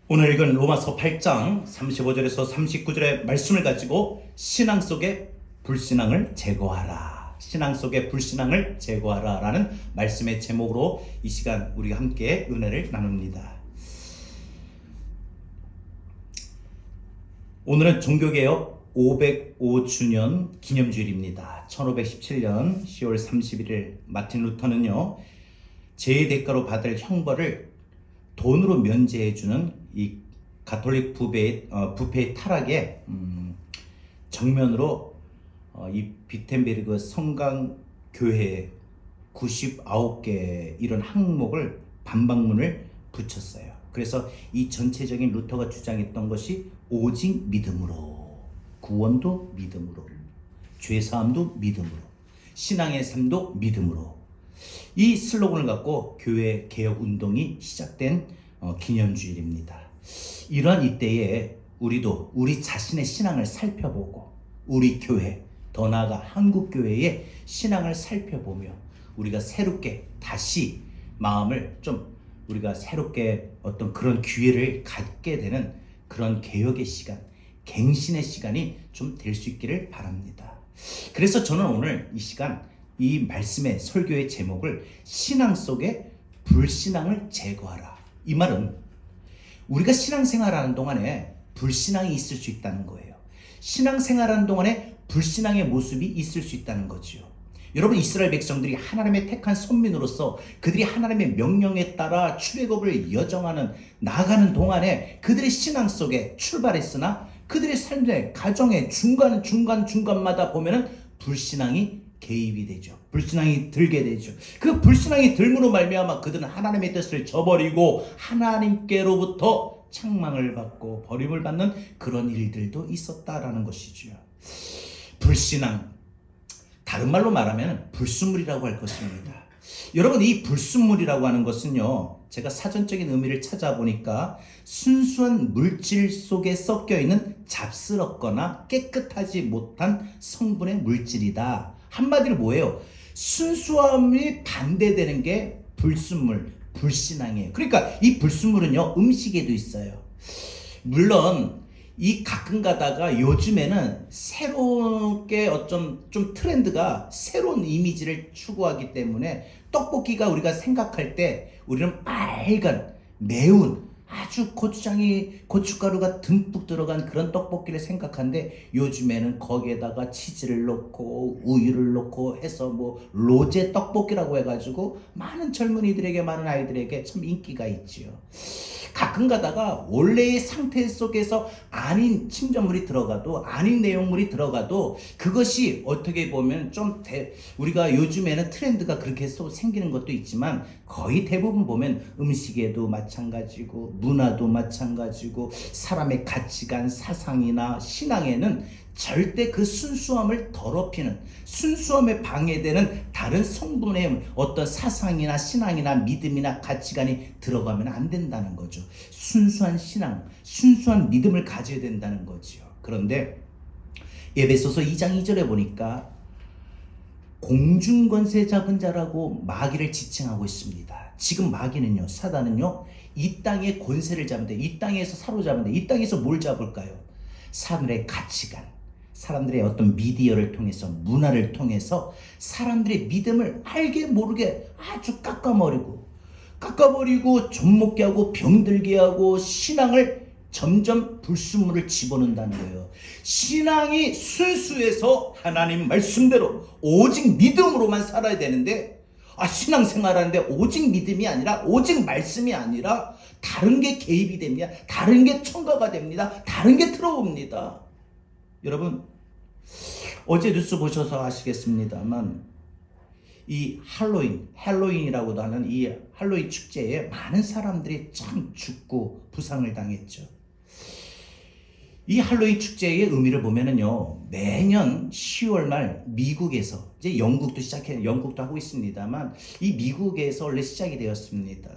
오늘 읽은 로마서 8장 35절에서 39절의 말씀을 가지고 신앙 속의 불신앙을 제거하라. 신앙 속의 불신앙을 제거하라 라는 말씀의 제목으로 이 시간 우리가 함께 은혜를 나눕니다. 오늘은 종교개혁 505주년 기념주일입니다. 1517년 10월 31일 마틴 루터는요, 죄의 대가로 받을 형벌을 돈으로 면제해주는 이 가톨릭 부패의 타락에 정면으로 이 비텐베르그 성강교회 99개 이런 항목을 반박문을 붙였어요. 그래서 이 전체적인 루터가 주장했던 것이 오직 믿음으로, 구원도 믿음으로, 죄사함도 믿음으로, 신앙의 삶도 믿음으로, 이 슬로건을 갖고 교회 개혁 운동이 시작된 기념주일입니다. 이러한 이때에 우리도 우리 자신의 신앙을 살펴보고 우리 교회, 더 나아가 한국교회의 신앙을 살펴보며 우리가 새롭게 다시 마음을 좀 우리가 새롭게 어떤 그런 기회를 갖게 되는 그런 개혁의 시간, 갱신의 시간이 좀 될 수 있기를 바랍니다. 그래서 저는 오늘 이 시간 이 말씀의 설교의 제목을 신앙 속의 불신앙을 제거하라. 이 말은 우리가 신앙생활하는 동안에 불신앙이 있을 수 있다는 거예요. 신앙생활하는 동안에 불신앙의 모습이 있을 수 있다는 거죠. 여러분, 이스라엘 백성들이 하나님의 택한 선민으로서 그들이 하나님의 명령에 따라 출애굽을 여정하는 나아가는 동안에 그들의 신앙 속에 출발했으나 그들의 삶의 가정의 중간마다 보면은 불신앙이 개입이 되죠. 불신앙이 들게 되죠. 그 불신앙이 들므로 말미암아 그들은 하나님의 뜻을 저버리고 하나님께로부터 책망을 받고 버림을 받는 그런 일들도 있었다라는 것이죠. 불신앙, 다른 말로 말하면 불순물이라고 할 것입니다. 여러분, 이 불순물이라고 하는 것은요, 제가 사전적인 의미를 찾아보니까 순수한 물질 속에 섞여 있는 잡스럽거나 깨끗하지 못한 성분의 물질이다. 한마디로 뭐예요? 순수함이 반대되는 게 불순물, 불신앙이에요. 그러니까 이 불순물은요, 음식에도 있어요. 물론 이 가끔 가다가 요즘에는 새롭게 좀 트렌드가 새로운 이미지를 추구하기 때문에 떡볶이가 우리가 생각할 때 우리는 빨간 매운 아주 고춧가루가 듬뿍 들어간 그런 떡볶이를 생각하는데, 요즘에는 거기에다가 치즈를 넣고 우유를 넣고 해서 뭐 로제 떡볶이라고 해가지고 많은 젊은이들에게, 많은 아이들에게 참 인기가 있지요. 가끔 가다가 원래의 상태 속에서 아닌 침전물이 들어가도, 아닌 내용물이 들어가도 그것이 어떻게 보면 우리가 요즘에는 트렌드가 그렇게 해서 생기는 것도 있지만 거의 대부분 보면 음식에도 마찬가지고 문화도 마찬가지고 사람의 가치관, 사상이나 신앙에는 절대 그 순수함을 더럽히는, 순수함에 방해되는 다른 성분의 어떤 사상이나 신앙이나 믿음이나 가치관이 들어가면 안 된다는 거죠. 순수한 신앙, 순수한 믿음을 가져야 된다는 거죠. 그런데 에베소서 2장 2절에 보니까 공중권세 잡은 자라고 마귀를 지칭하고 있습니다. 지금 마귀는요, 사단은요, 이 땅의 권세를 잡는데, 이 땅에서 사로잡는데, 이 땅에서 뭘 잡을까요? 사람들의 가치관, 사람들의 어떤 미디어를 통해서, 문화를 통해서 사람들의 믿음을 알게 모르게 아주 깎아버리고 좀먹게 하고 병들게 하고 신앙을 점점 불순물을 집어넣는다는 거예요. 신앙이 순수해서 하나님 말씀대로 오직 믿음으로만 살아야 되는데, 신앙생활하는데 오직 믿음이 아니라, 오직 말씀이 아니라 다른 게 개입이 됩니다. 다른 게 첨가가 됩니다. 다른 게 들어옵니다. 여러분, 어제 뉴스 보셔서 아시겠습니다만 이 할로윈이라고도 하는 이 할로윈 축제에 많은 사람들이 참 죽고 부상을 당했죠. 이 할로윈 축제의 의미를 보면은요, 매년 10월 말 미국에서, 이제 영국도 하고 있습니다만 이 미국에서 원래 시작이 되었습니다.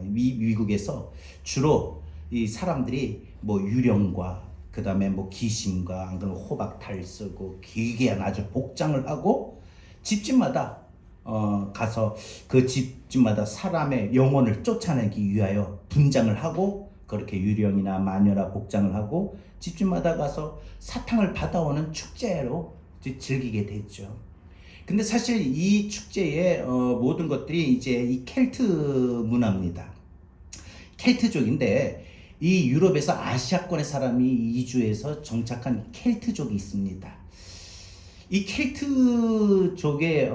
미국에서 주로 이 사람들이 뭐 유령과 그 다음에 뭐 귀신과 안 그러면 호박탈 쓰고 기괴한 아주 복장을 하고 집집마다 가서 그 집집마다 사람의 영혼을 쫓아내기 위하여 분장을 하고 그렇게 유령이나 마녀라 복장을 하고 집집마다 가서 사탕을 받아오는 축제로 즐기게 됐죠. 근데 사실 이 축제의 모든 것들이 이제 이 켈트 문화입니다. 켈트족인데 이 유럽에서 아시아권의 사람이 이주해서 정착한 켈트족이 있습니다. 이 켈트족의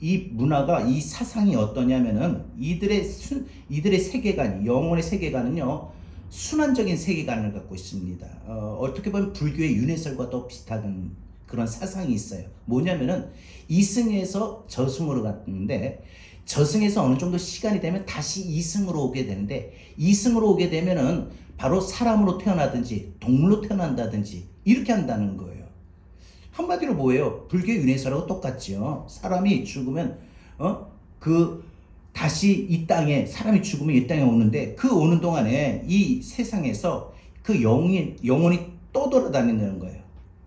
이 문화가, 이 사상이 어떠냐면은 이들의 세계관, 영혼의 세계관은요 순환적인 세계관을 갖고 있습니다. 어떻게 보면 불교의 윤회설과도 비슷한 그런 사상이 있어요. 뭐냐면은 이승에서 저승으로 갔는데, 저승에서 어느 정도 시간이 되면 다시 이승으로 오게 되는데, 이승으로 오게 되면은 바로 사람으로 태어나든지 동물로 태어난다든지 이렇게 한다는 거예요. 한마디로 뭐예요? 불교의 윤회설하고 똑같죠. 사람이 죽으면 다시 이 땅에, 사람이 죽으면 이 땅에 오는데, 그 오는 동안에 이 세상에서 그 영혼이 떠돌아다니는 거예요.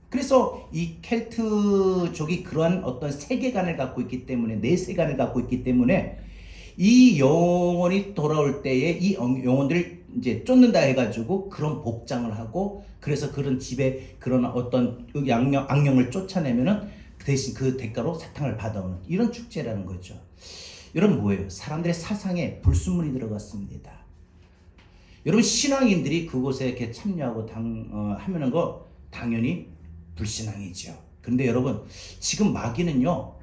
그래서 이 켈트족이 그러한 어떤 세계관을 갖고 있기 때문에, 내세관을 갖고 있기 때문에 이 영혼이 돌아올 때에 이 영혼들을 이제 쫓는다 해가지고 그런 복장을 하고, 그래서 그런 집에 그런 어떤 악령을 쫓아내면은 대신 그 대가로 사탕을 받아오는 이런 축제라는 거죠. 여러분, 뭐예요? 사람들의 사상에 불순물이 들어갔습니다. 여러분, 신앙인들이 그곳에 이렇게 참여하고 하면은 거 당연히 불신앙이죠. 근데 여러분, 지금 마귀는요,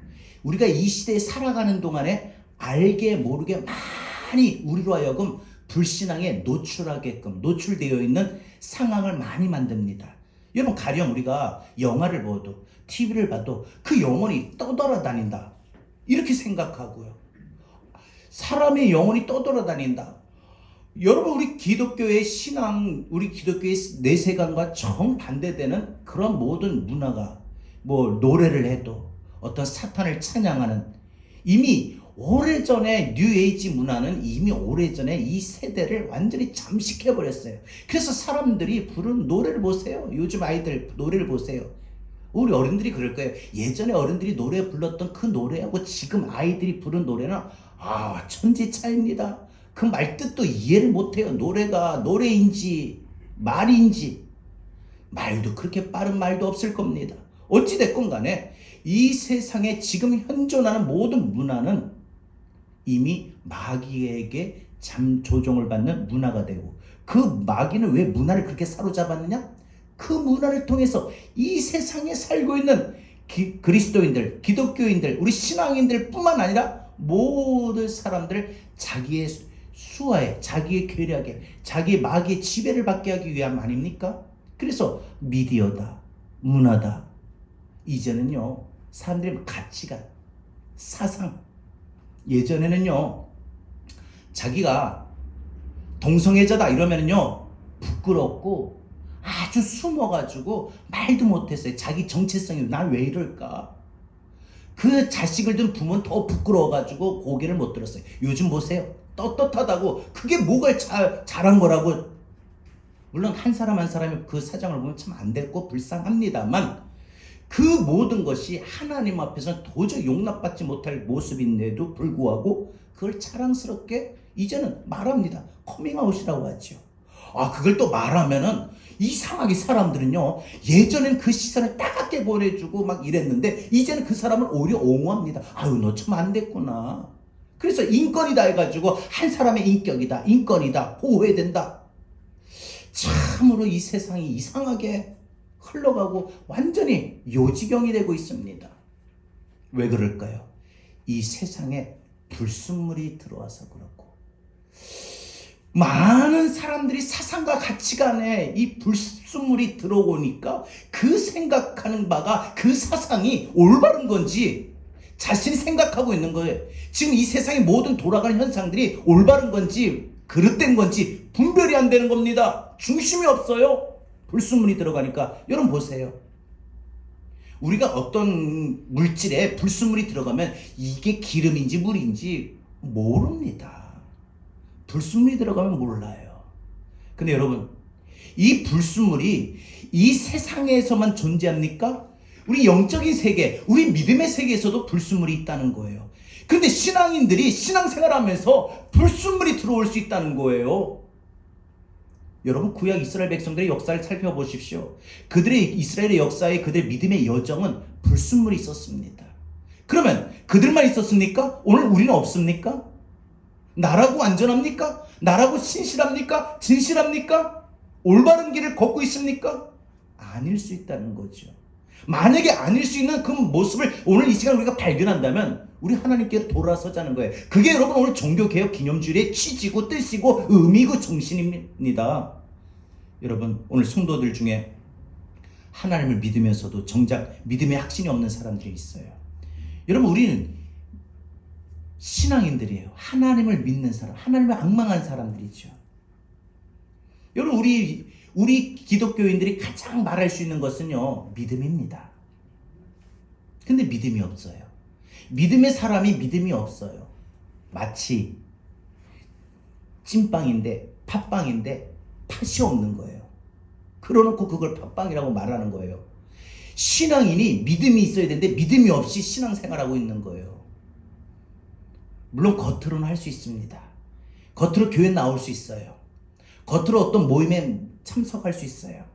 우리가 이 시대에 살아가는 동안에 알게 모르게 많이 우리로 하여금 불신앙에 노출되어 있는 상황을 많이 만듭니다. 여러분, 가령 우리가 영화를 봐도, TV를 봐도 그 영혼이 떠돌아다닌다 이렇게 생각하고요. 사람의 영혼이 떠돌아다닌다. 여러분, 우리 기독교의 신앙, 우리 기독교의 내세관과 정반대되는 그런 모든 문화가, 뭐 노래를 해도 어떤 사탄을 찬양하는, 이미 오래전에 뉴에이지 문화는 이미 오래전에 이 세대를 완전히 잠식해버렸어요. 그래서 사람들이 부르는 노래를 보세요. 요즘 아이들 노래를 보세요. 우리 어른들이 그럴 거예요. 예전에 어른들이 노래 불렀던 그 노래하고 지금 아이들이 부른 노래는 천지 차이입니다. 그 말뜻도 이해를 못해요. 노래가 노래인지 말인지. 말도 그렇게 빠른 말도 없을 겁니다. 어찌됐건 간에 이 세상에 지금 현존하는 모든 문화는 이미 마귀에게 조종을 받는 문화가 되고, 그 마귀는 왜 문화를 그렇게 사로잡았느냐? 그 문화를 통해서 이 세상에 살고 있는 그리스도인들, 기독교인들, 우리 신앙인들 뿐만 아니라 모든 사람들을 자기의 수하에, 자기의 괴력에, 자기의 마귀의 지배를 받게 하기 위함 아닙니까? 그래서 미디어다, 문화다, 이제는요 사람들의 가치관, 사상, 예전에는요 자기가 동성애자다 이러면은요 부끄럽고 아주 숨어가지고 말도 못했어요. 자기 정체성이 난 왜 이럴까? 그 자식을 둔 부모는 더 부끄러워가지고 고개를 못 들었어요. 요즘 보세요. 떳떳하다고, 그게 뭐가 잘한 거라고. 물론 한 사람 한 사람이 그 사정을 보면 참 안 됐고 불쌍합니다만, 그 모든 것이 하나님 앞에서는 도저히 용납받지 못할 모습인데도 불구하고 그걸 자랑스럽게 이제는 말합니다. 커밍아웃이라고 하죠. 그걸 또 말하면은 이상하게 사람들은요, 예전엔 그 시선을 따갑게 보내주고 막 이랬는데 이제는 그 사람을 오히려 옹호합니다. 너 참 안 됐구나. 그래서 인권이다 해가지고 한 사람의 인격이다, 인권이다, 보호해야 된다. 참으로 이 세상이 이상하게 흘러가고 완전히 요지경이 되고 있습니다. 왜 그럴까요? 이 세상에 불순물이 들어와서 그렇고, 많은 사람들이 사상과 가치관에 이 불순물이 들어오니까 그 생각하는 바가, 그 사상이 올바른 건지 자신이 생각하고 있는 거예요. 지금 이 세상의 모든 돌아가는 현상들이 올바른 건지 그릇된 건지 분별이 안 되는 겁니다. 중심이 없어요. 불순물이 들어가니까. 여러분 보세요. 우리가 어떤 물질에 불순물이 들어가면 이게 기름인지 물인지 모릅니다. 불순물이 들어가면 몰라요. 근데 여러분, 이 불순물이 이 세상에서만 존재합니까? 우리 영적인 세계, 우리 믿음의 세계에서도 불순물이 있다는 거예요. 근데 신앙인들이 신앙생활하면서 불순물이 들어올 수 있다는 거예요. 여러분 구약 이스라엘 백성들의 역사를 살펴보십시오. 그들의 이스라엘의 역사에 그들의 믿음의 여정은 불순물이 있었습니다. 그러면 그들만 있었습니까? 오늘 우리는 없습니까? 나라고 안전합니까? 나라고 신실합니까? 진실합니까? 올바른 길을 걷고 있습니까? 아닐 수 있다는 거죠. 만약에 아닐 수 있는 그 모습을 오늘 이 시간 우리가 발견한다면 우리 하나님께 돌아서자는 거예요. 그게 여러분 오늘 종교개혁 기념주일의 취지고 뜻이고 의미고 정신입니다. 여러분 오늘 성도들 중에 하나님을 믿으면서도 정작 믿음의 확신이 없는 사람들이 있어요. 여러분 우리는 신앙인들이에요. 하나님을 믿는 사람, 하나님을 앙망한 사람들이죠. 여러분 우리 기독교인들이 가장 말할 수 있는 것은요, 믿음입니다. 근데 믿음이 없어요. 믿음의 사람이 믿음이 없어요. 마치 찐빵인데 팥빵인데 팥이 없는 거예요. 그러놓고 그걸 팥빵이라고 말하는 거예요. 신앙인이 믿음이 있어야 되는데 믿음이 없이 신앙생활하고 있는 거예요. 물론 겉으로는 할 수 있습니다. 겉으로 교회 나올 수 있어요. 겉으로 어떤 모임에 참석할 수 있어요.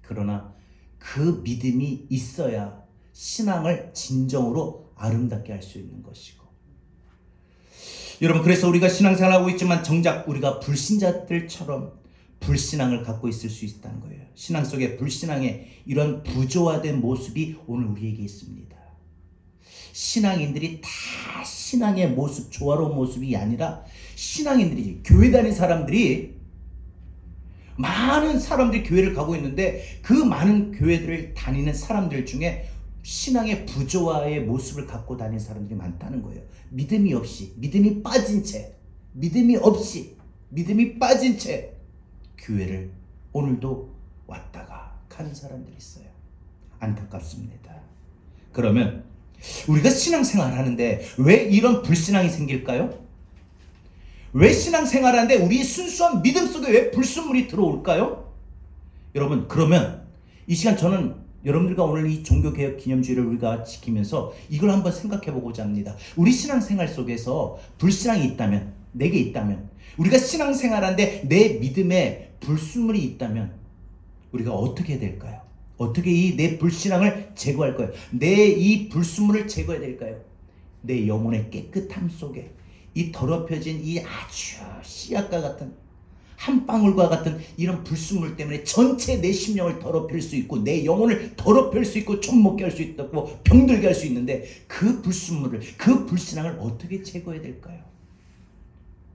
그러나 그 믿음이 있어야 신앙을 진정으로 아름답게 할 수 있는 것이고, 여러분 그래서 우리가 신앙생활하고 있지만 정작 우리가 불신자들처럼 불신앙을 갖고 있을 수 있다는 거예요. 신앙 속에 불신앙의 이런 부조화된 모습이 오늘 우리에게 있습니다. 신앙인들이 다 신앙의 모습, 조화로운 모습이 아니라 신앙인들이, 교회 다니는 사람들이, 많은 사람들이 교회를 가고 있는데 그 많은 교회들을 다니는 사람들 중에 신앙의 부조화의 모습을 갖고 다니는 사람들이 많다는 거예요. 믿음이 없이, 믿음이 빠진 채, 믿음이 없이, 믿음이 빠진 채 교회를 오늘도 왔다가 가는 사람들이 있어요. 안타깝습니다. 그러면 우리가 신앙생활 하는데 왜 이런 불신앙이 생길까요? 왜 신앙생활 하는데 우리의 순수한 믿음 속에 왜 불순물이 들어올까요? 여러분 그러면 이 시간 저는 여러분들과 오늘 이 종교개혁 기념주의를 우리가 지키면서 이걸 한번 생각해 보고자 합니다. 우리 신앙생활 속에서 불신앙이 있다면, 내게 있다면, 우리가 신앙생활하는데 내 믿음에 불순물이 있다면 우리가 어떻게 될까요? 어떻게 이 내 불신앙을 제거할까요? 내 이 불순물을 제거해야 될까요? 내 영혼의 깨끗함 속에 이 더럽혀진 이 아주 씨앗과 같은 한 방울과 같은 이런 불순물 때문에 전체 내 심령을 더럽힐 수 있고 내 영혼을 더럽힐 수 있고 좀 먹게 할 수 있다고 병들게 할 수 있는데 그 불순물을, 그 불신앙을 어떻게 제거해야 될까요?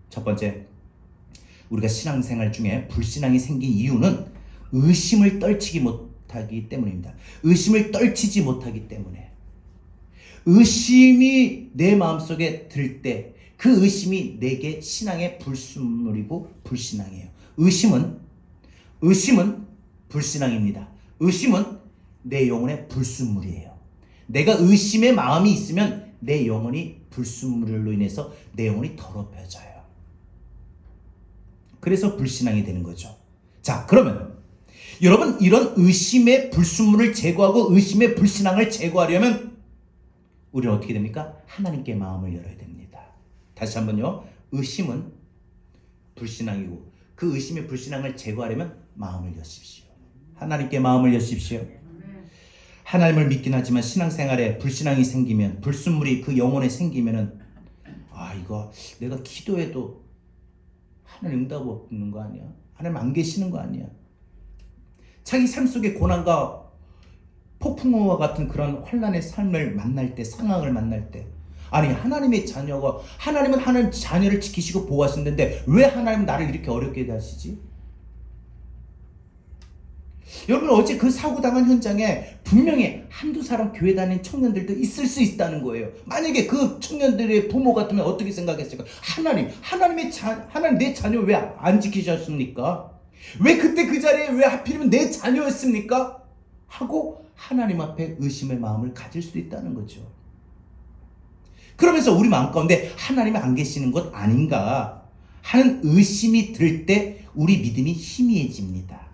첫 번째, 우리가 신앙생활 중에 불신앙이 생긴 이유는 의심을 떨치지 못하기 때문입니다. 의심을 떨치지 못하기 때문에. 의심이 내 마음속에 들 때 그 의심이 내게 신앙의 불순물이고 불신앙이에요. 의심은 불신앙입니다. 의심은 내 영혼의 불순물이에요. 내가 의심의 마음이 있으면 내 영혼이 불순물로 인해서 내 영혼이 더럽혀져요. 그래서 불신앙이 되는 거죠. 자, 그러면 여러분 이런 의심의 불순물을 제거하고 의심의 불신앙을 제거하려면 우리는 어떻게 됩니까? 하나님께 마음을 열어야 됩니다. 다시 한번요. 의심은 불신앙이고 그 의심의 불신앙을 제거하려면 마음을 여십시오. 하나님께 마음을 여십시오. 하나님을 믿긴 하지만 신앙생활에 불신앙이 생기면, 불순물이 그 영혼에 생기면은 이거 내가 기도해도 하나님 응답 없는 거 아니야? 하나님 안 계시는 거 아니야? 자기 삶 속에 고난과 폭풍우와 같은 그런 환난의 삶을 만날 때, 상황을 만날 때, 아니 하나님의 자녀가, 하나님은 하나님 자녀를 지키시고 보호하시는데 왜 하나님은 나를 이렇게 어렵게 하시지? 여러분 어제 그 사고당한 현장에 분명히 한두 사람 교회 다니는 청년들도 있을 수 있다는 거예요. 만약에 그 청년들의 부모 같으면 어떻게 생각했을까? 하나님 내 자녀 왜 안 지키셨습니까? 왜 그때 그 자리에 왜 하필이면 내 자녀였습니까? 하고 하나님 앞에 의심의 마음을 가질 수도 있다는 거죠. 그러면서 우리 마음 가운데 하나님이 안 계시는 것 아닌가 하는 의심이 들 때 우리 믿음이 희미해집니다.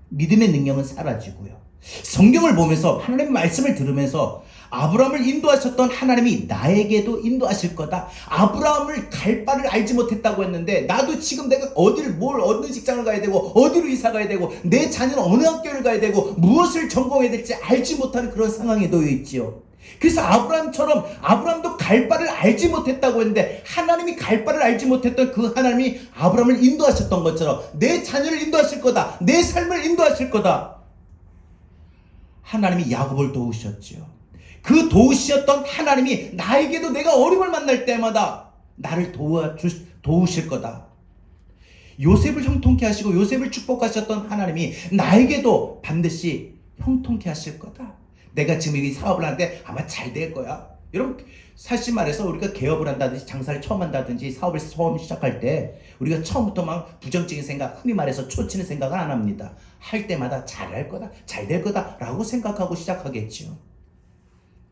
믿음의 능력은 사라지고요. 성경을 보면서 하나님의 말씀을 들으면서 아브라함을 인도하셨던 하나님이 나에게도 인도하실 거다. 아브라함을 갈 바를 알지 못했다고 했는데 나도 지금 내가 어느 직장을 가야 되고 어디로 이사 가야 되고 내 자녀는 어느 학교를 가야 되고 무엇을 전공해야 될지 알지 못하는 그런 상황에 놓여 있지요. 그래서 아브라함도 갈 바를 알지 못했다고 했는데 하나님이 갈 바를 알지 못했던 그 하나님이 아브라함을 인도하셨던 것처럼 내 자녀를 인도하실 거다. 내 삶을 인도하실 거다. 하나님이 야곱을 도우셨지요. 그 도우셨던 하나님이 나에게도 내가 어려움을 만날 때마다 나를 도우실 거다. 요셉을 형통케 하시고 요셉을 축복하셨던 하나님이 나에게도 반드시 형통케 하실 거다. 내가 지금 이 사업을 하는데 아마 잘 될 거야. 여러분, 사실 말해서 우리가 개업을 한다든지 장사를 처음 한다든지 사업을 처음 시작할 때 우리가 처음부터 막 부정적인 생각, 흔히 말해서 초치는 생각을 안 합니다. 할 때마다 잘할 거다, 잘 될 거다 라고 생각하고 시작하겠지요.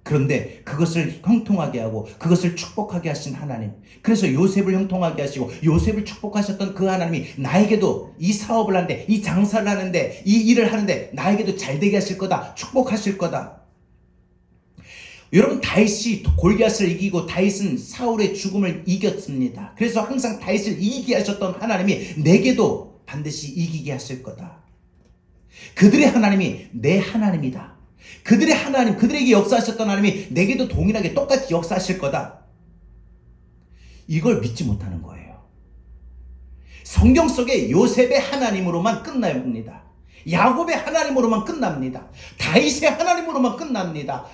그런데 그것을 형통하게 하고 그것을 축복하게 하신 하나님, 그래서 요셉을 형통하게 하시고 요셉을 축복하셨던 그 하나님이 나에게도 이 사업을 하는데, 이 장사를 하는데, 이 일을 하는데 나에게도 잘 되게 하실 거다, 축복하실 거다. 여러분, 다윗이 골리앗을 이기고 다윗은 사울의 죽음을 이겼습니다. 그래서 항상 다윗을 이기게 하셨던 하나님이 내게도 반드시 이기게 하실 거다. 그들의 하나님이 내 하나님이다. 그들의 하나님, 그들에게 역사하셨던 하나님이 내게도 동일하게 똑같이 역사하실 거다. 이걸 믿지 못하는 거예요. 성경 속에 요셉의 하나님으로만 끝납니다. 야곱의 하나님으로만 끝납니다. 다윗의 하나님으로만 끝납니다.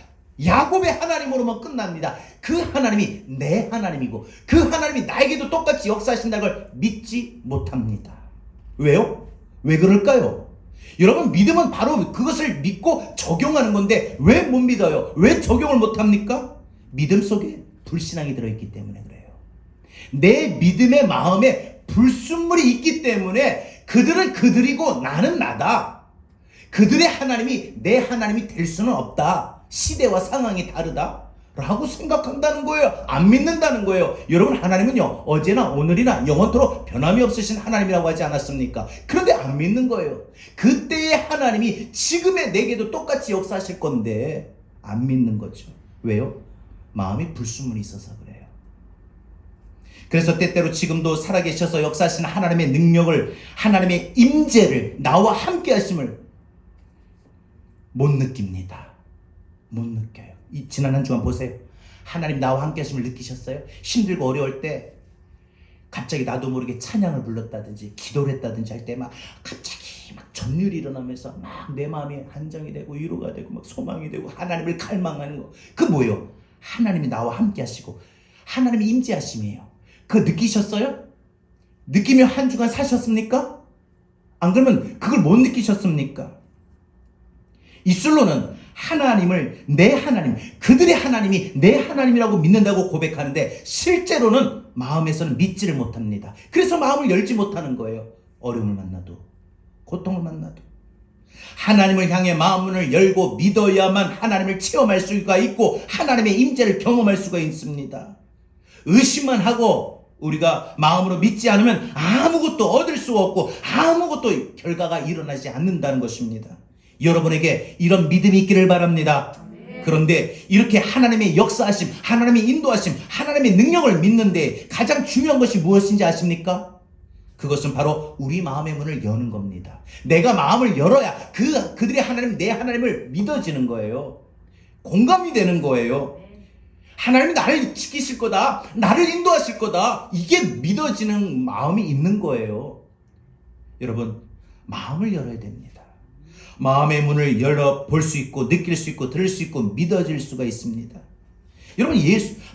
야곱의 하나님으로만 끝납니다. 그 하나님이 내 하나님이고 그 하나님이 나에게도 똑같이 역사하신다는 걸 믿지 못합니다. 왜요? 왜 그럴까요? 여러분, 믿음은 바로 그것을 믿고 적용하는 건데 왜 못 믿어요? 왜 적용을 못합니까? 믿음 속에 불신앙이 들어있기 때문에 그래요. 내 믿음의 마음에 불순물이 있기 때문에 그들은 그들이고 나는 나다. 그들의 하나님이 내 하나님이 될 수는 없다. 시대와 상황이 다르다 라고 생각한다는 거예요. 안 믿는다는 거예요. 여러분, 하나님은요 어제나 오늘이나 영원토록 변함이 없으신 하나님이라고 하지 않았습니까? 그런데 안 믿는 거예요. 그때의 하나님이 지금의 내게도 똑같이 역사하실 건데 안 믿는 거죠. 왜요? 마음에 불순물이 있어서 그래요. 그래서 때때로 지금도 살아계셔서 역사하시는 하나님의 능력을, 하나님의 임재를, 나와 함께 하심을 못 느낍니다. 못 느껴요. 이 지난 한 주간 보세요. 하나님 나와 함께 하심을 느끼셨어요? 힘들고 어려울 때 갑자기 나도 모르게 찬양을 불렀다든지 기도를 했다든지 할 때 막 갑자기 막 전율이 일어나면서 막 내 마음이 안정이 되고 위로가 되고 막 소망이 되고 하나님을 갈망하는 거, 그 뭐예요? 하나님이 나와 함께 하시고 하나님의 임재하심이에요. 그거 느끼셨어요? 느끼며 한 주간 사셨습니까? 안 그러면 그걸 못 느끼셨습니까? 입술로는 하나님을 내 하나님, 그들의 하나님이 내 하나님이라고 믿는다고 고백하는데 실제로는 마음에서는 믿지를 못합니다. 그래서 마음을 열지 못하는 거예요. 어려움을 만나도, 고통을 만나도. 하나님을 향해 마음을 열고 믿어야만 하나님을 체험할 수가 있고 하나님의 임재를 경험할 수가 있습니다. 의심만 하고 우리가 마음으로 믿지 않으면 아무것도 얻을 수 없고 아무것도 결과가 일어나지 않는다는 것입니다. 여러분에게 이런 믿음이 있기를 바랍니다. 그런데 이렇게 하나님의 역사하심, 하나님의 인도하심, 하나님의 능력을 믿는데 가장 중요한 것이 무엇인지 아십니까? 그것은 바로 우리 마음의 문을 여는 겁니다. 내가 마음을 열어야 그들의 하나님, 내 하나님을 믿어지는 거예요. 공감이 되는 거예요. 하나님이 나를 지키실 거다, 나를 인도하실 거다, 이게 믿어지는 마음이 있는 거예요. 여러분, 마음을 열어야 됩니다. 마음의 문을 열어 볼 수 있고 느낄 수 있고 들을 수 있고 믿어질 수가 있습니다. 여러분,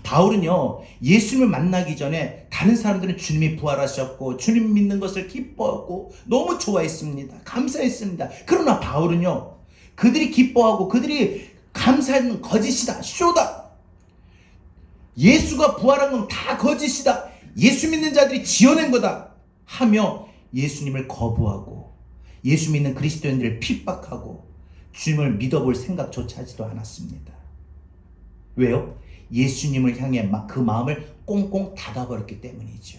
바울은요 예수님을 만나기 전에 다른 사람들은 주님이 부활하셨고 주님 믿는 것을 기뻐하고 너무 좋아했습니다. 감사했습니다. 그러나 바울은요 그들이 기뻐하고 그들이 감사하는 거짓이다, 쇼다, 예수가 부활한 건 다 거짓이다, 예수 믿는 자들이 지어낸 거다 하며 예수님을 거부하고 예수 믿는 그리스도인들을 핍박하고 주님을 믿어볼 생각조차 하지도 않았습니다. 왜요? 예수님을 향해 그 마음을 꽁꽁 닫아버렸기 때문이죠.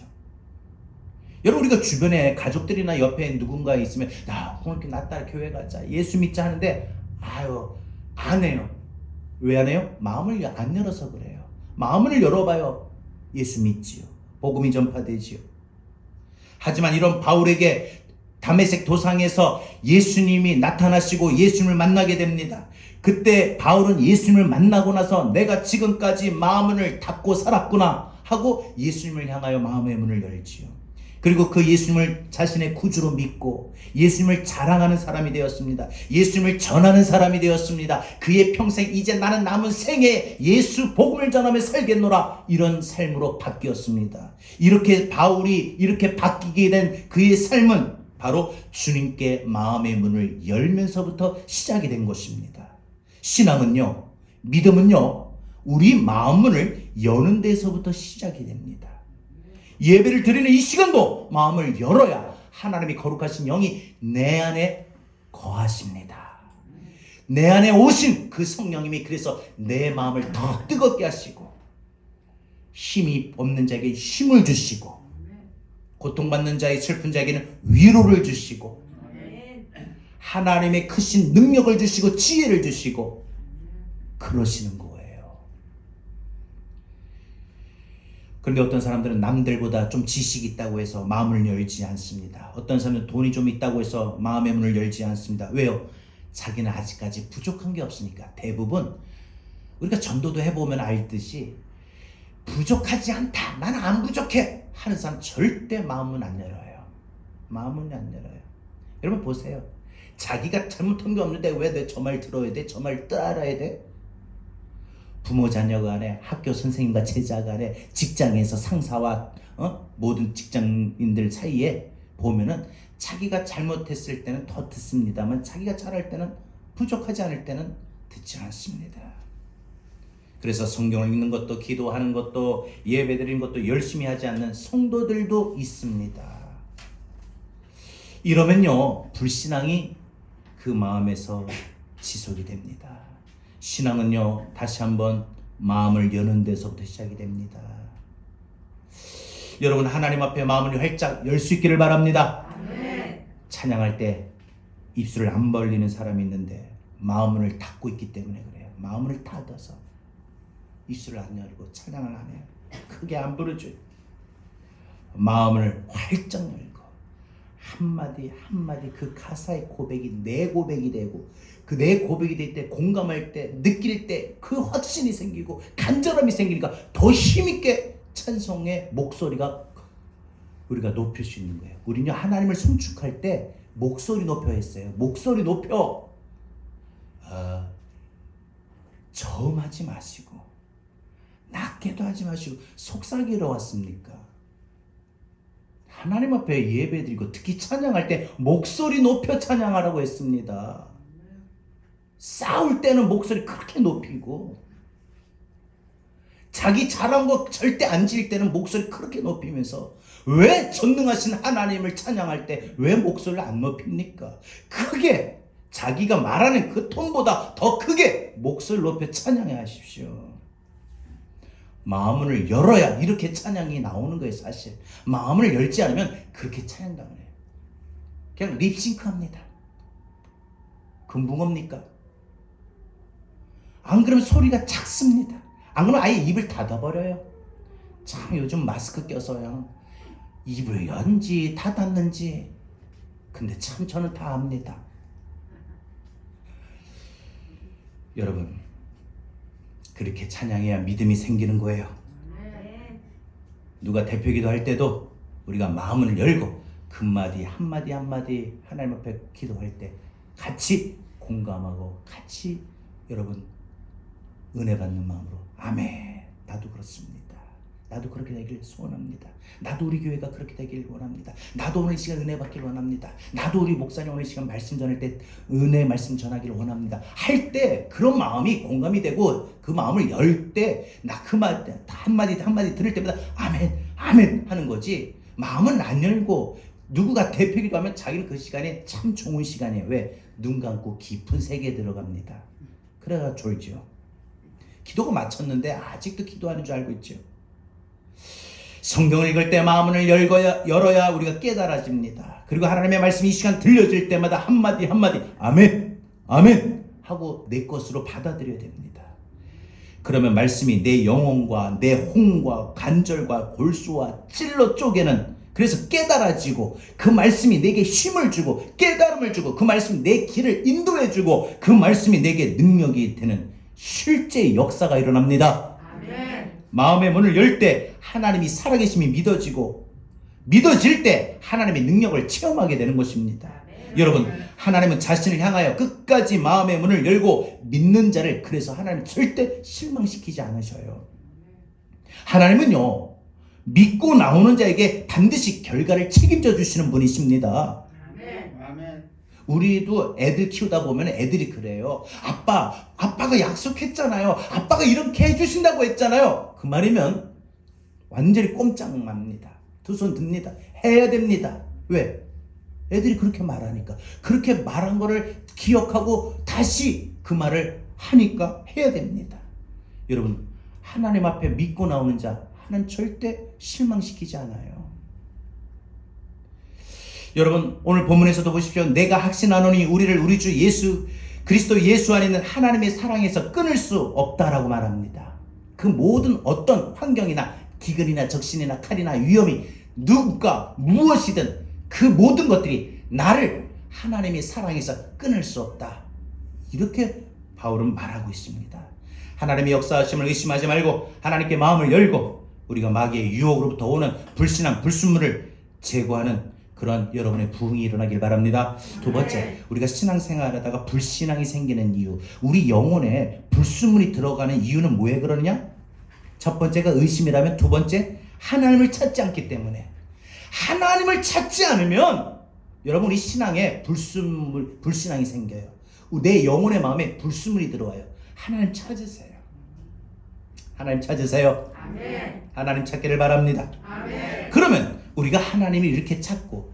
여러분, 우리가 주변에 가족들이나 옆에 누군가 있으면 야, 오늘 나 딸 교회 가자, 예수 믿자 하는데 아유 안 해요. 왜 안 해요? 마음을 안 열어서 그래요. 마음을 열어봐요. 예수 믿지요. 복음이 전파되지요. 하지만 이런 바울에게 다메섹 도상에서 예수님이 나타나시고 예수님을 만나게 됩니다. 그때 바울은 예수님을 만나고 나서 내가 지금까지 마음을 닫고 살았구나 하고 예수님을 향하여 마음의 문을 열지요. 그리고 그 예수님을 자신의 구주로 믿고 예수님을 자랑하는 사람이 되었습니다. 예수님을 전하는 사람이 되었습니다. 그의 평생 이제 나는 남은 생에 예수 복음을 전하며 살겠노라, 이런 삶으로 바뀌었습니다. 이렇게 바울이 이렇게 바뀌게 된 그의 삶은 바로 주님께 마음의 문을 열면서부터 시작이 된 것입니다. 신앙은요, 믿음은요, 우리 마음 문을 여는 데서부터 시작이 됩니다. 예배를 드리는 이 시간도 마음을 열어야 하나님이 거룩하신 영이 내 안에 거하십니다. 내 안에 오신 그 성령님이 그래서 내 마음을 더 뜨겁게 하시고 힘이 없는 자에게 힘을 주시고 고통받는 자의 슬픈 자에게는 위로를 주시고 하나님의 크신 능력을 주시고 지혜를 주시고 그러시는 거예요. 그런데 어떤 사람들은 남들보다 좀 지식이 있다고 해서 마음을 열지 않습니다. 어떤 사람은 돈이 좀 있다고 해서 마음의 문을 열지 않습니다. 왜요? 자기는 아직까지 부족한 게 없으니까. 대부분 우리가 전도도 해보면 알듯이 부족하지 않다, 나는 안 부족해 하는 사람 절대 마음은 안 열어요. 마음은 안 열어요. 여러분 보세요. 자기가 잘못한 게 없는데 왜 내 저 말 들어야 돼? 저 말 따라야 돼? 부모 자녀 간에, 학교 선생님과 제자 간에, 직장에서 상사와 모든 직장인들 사이에 보면은 자기가 잘못했을 때는 더 듣습니다만 자기가 잘할 때는, 부족하지 않을 때는 듣지 않습니다. 그래서 성경을 읽는 것도, 기도하는 것도, 예배드리는 것도 열심히 하지 않는 성도들도 있습니다. 이러면요, 불신앙이 그 마음에서 지속이 됩니다. 신앙은요, 다시 한번 마음을 여는 데서부터 시작이 됩니다. 여러분, 하나님 앞에 마음을 활짝 열 수 있기를 바랍니다. 아멘. 찬양할 때 입술을 안 벌리는 사람이 있는데 마음을 닫고 있기 때문에 그래요. 마음을 닫아서 입술을 안 열고 찬양을 안 해요. 크게 안 부르죠. 마음을 활짝 열고 한마디 한마디 그 가사의 고백이 내 고백이 되고, 그 내 고백이 될 때, 공감할 때, 느낄 때 그 확신이 생기고 간절함이 생기니까 더 힘있게 찬송의 목소리가 우리가 높일 수 있는 거예요. 우리는 하나님을 송축할 때 목소리 높여 했어요. 목소리 높여. 저음하지 마시고 낮게도 하지 마시고. 속삭이러 왔습니까? 하나님 앞에 예배드리고 특히 찬양할 때 목소리 높여 찬양하라고 했습니다. 싸울 때는 목소리 그렇게 높이고, 자기 잘한 거 절대 안 지을 때는 목소리 그렇게 높이면서, 왜 전능하신 하나님을 찬양할 때 왜 목소리를 안 높입니까? 크게, 자기가 말하는 그 톤보다 더 크게 목소리를 높여 찬양해 하십시오. 마음을 열어야 이렇게 찬양이 나오는 거예요. 사실 마음을 열지 않으면 그렇게 찬양도 안 해요. 그냥 립싱크 합니다. 금붕어입니까? 안 그러면 소리가 작습니다. 안 그러면 아예 입을 닫아버려요. 참 요즘 마스크 껴서요, 입을 연지 닫았는지. 근데 참 저는 다 압니다. 여러분, 그렇게 찬양해야 믿음이 생기는 거예요. 누가 대표기도 할 때도 우리가 마음을 열고 금마디 한마디 한마디 하나님 앞에 기도할 때 같이 공감하고 같이 여러분 은혜 받는 마음으로 아멘, 나도 그렇습니다, 나도 그렇게 되길 소원합니다, 나도 우리 교회가 그렇게 되길 원합니다, 나도 오늘 시간 은혜 받길 원합니다, 나도 우리 목사님 오늘 시간 말씀 전할 때 은혜 말씀 전하기를 원합니다 할 때 그런 마음이 공감이 되고, 그 마음을 열 때 나 그 말 한마디 한마디 들을 때마다 아멘 아멘 하는 거지. 마음은 안 열고 누구가 대표기도 하면 자기는 그 시간에 참 좋은 시간이에요. 왜? 눈 감고 깊은 세계에 들어갑니다. 그래가 졸죠. 기도가 마쳤는데 아직도 기도하는 줄 알고 있죠. 성경을 읽을 때 마음을 열어야 우리가 깨달아집니다. 그리고 하나님의 말씀이 이 시간 들려질 때마다 한마디 한마디 아멘 아멘 하고 내 것으로 받아들여야 됩니다. 그러면 말씀이 내 영혼과 내 혼과 관절과 골수와 찔러 쪼개는, 그래서 깨달아지고 그 말씀이 내게 힘을 주고 깨달음을 주고 그 말씀이 내 길을 인도해 주고 그 말씀이 내게 능력이 되는 실제 역사가 일어납니다. 아멘. 마음의 문을 열 때 하나님이 살아계심이 믿어질 때 하나님의 능력을 체험하게 되는 것입니다. 여러분, 하나님은 자신을 향하여 끝까지 마음의 문을 열고 믿는 자를, 그래서 하나님은 절대 실망시키지 않으셔요. 하나님은요, 믿고 나오는 자에게 반드시 결과를 책임져 주시는 분이십니다. 아멘. 우리도 애들 키우다 보면 애들이 그래요. 아빠가 약속했잖아요. 아빠가 이렇게 해주신다고 했잖아요. 그 말이면 완전히 꼼짝 맙니다. 두 손 듭니다. 해야 됩니다. 왜? 애들이 그렇게 말하니까. 그렇게 말한 거를 기억하고 다시 그 말을 하니까 해야 됩니다. 여러분, 하나님 앞에 믿고 나오는 자 하나님 절대 실망시키지 않아요. 여러분, 오늘 본문에서도 보십시오. 내가 확신하노니 우리를 우리 주 예수 그리스도 예수 안에 있는 하나님의 사랑에서 끊을 수 없다라고 말합니다. 그 모든 어떤 환경이나 기근이나 적신이나 칼이나 위험이 누가 무엇이든 그 모든 것들이 나를 하나님의 사랑에서 끊을 수 없다. 이렇게 바울은 말하고 있습니다. 하나님의 역사하심을 의심하지 말고 하나님께 마음을 열고 우리가 마귀의 유혹으로부터 오는 불신앙, 불순물을 제거하는 그런 여러분의 부흥이 일어나길 바랍니다. 두 번째, 우리가 신앙생활하다가 불신앙이 생기는 이유, 우리 영혼에 불순물이 들어가는 이유는 뭐에 그러느냐? 첫 번째가 의심이라면 두 번째, 하나님을 찾지 않기 때문에. 하나님을 찾지 않으면 여러분 우리 신앙에 불신앙이 생겨요. 내 영혼의 마음에 불순물이 들어와요. 하나님 찾으세요. 하나님 찾으세요. 아멘. 하나님 찾기를 바랍니다. 아멘. 그러면 우리가 하나님을 이렇게 찾고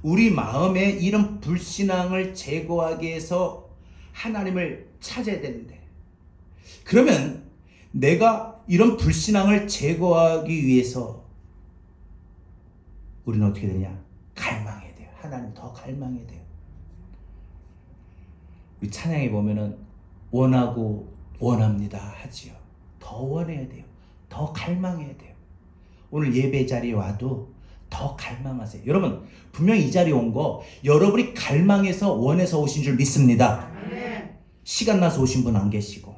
우리 마음에 이런 불신앙을 제거하기 위해서 하나님을 찾아야 되는데, 그러면 내가 이런 불신앙을 제거하기 위해서 우리는 어떻게 되냐? 갈망해야 돼요. 하나님 더 갈망해야 돼요. 우리 찬양에 보면은 원하고 원합니다 하지요. 더 원해야 돼요. 더 갈망해야 돼요. 오늘 예배 자리에 와도 더 갈망하세요. 여러분, 분명히 이 자리에 온 거 여러분이 갈망해서 원해서 오신 줄 믿습니다. 아멘. 시간 나서 오신 분 안 계시고,